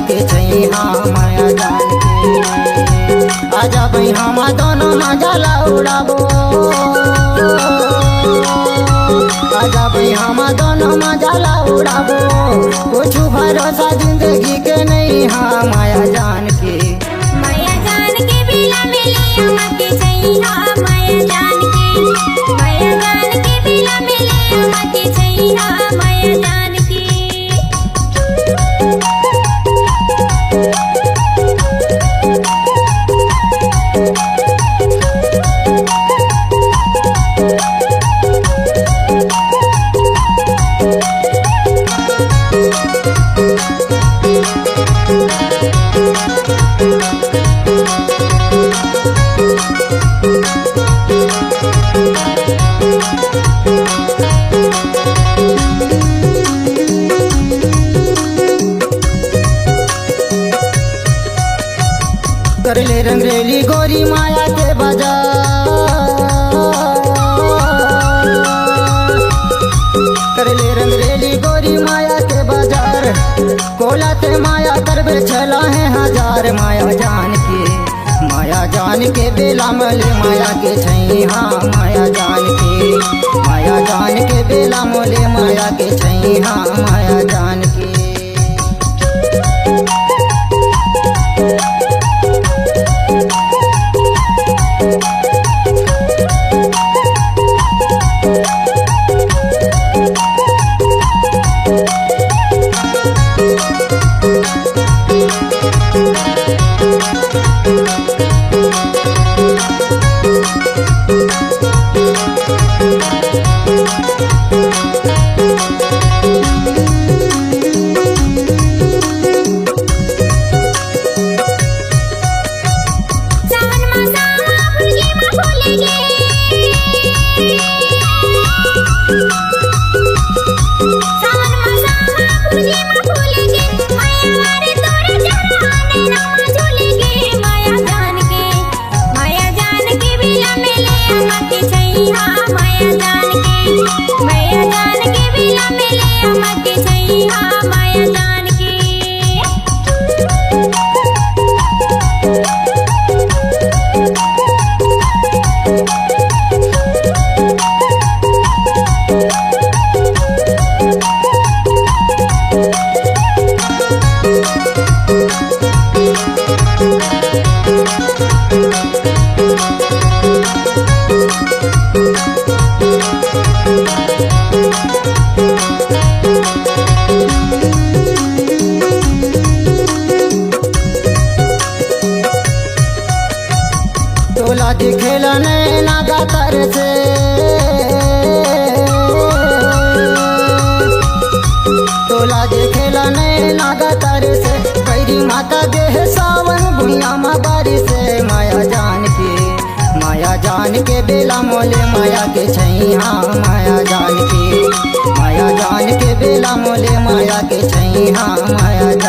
के छैहा माया जान के। आजा भाई हम दोनों मजा उड़ाबो, आजा भाई हम दोनों मजा उड़ाबो। कुछ भरोसा जिंदगी के नहीं हाँ माया जान के। माया जान के बिना मिले अम्मा के छैहा माया जान के। माया जान के बिना मिले अम्मा के छैहा माया जान के। कर ले रंगरेली गोरी माया के बाजार, कर ले रंगरेली गोरी माया के बाजार। कोला ते माया करबे चला है हजार माया जान के। माया जान के बेला मोले माया के छैहा माया जान के। माया जान के बेला मोले माया के छैहा माया जान के। माया जान के बिना मिले अम्मा के छैहा माया जान के। तोला दिखेला नैना गातर से, तोला दिखेला नैना गातर से। पैरी माता देह सावन भुइया मा बारिश से। माया जान के, माया जान के बेला मोले माया के छैहा माया जान के। माया जान के बेला मोले माया के छैहा माया जान।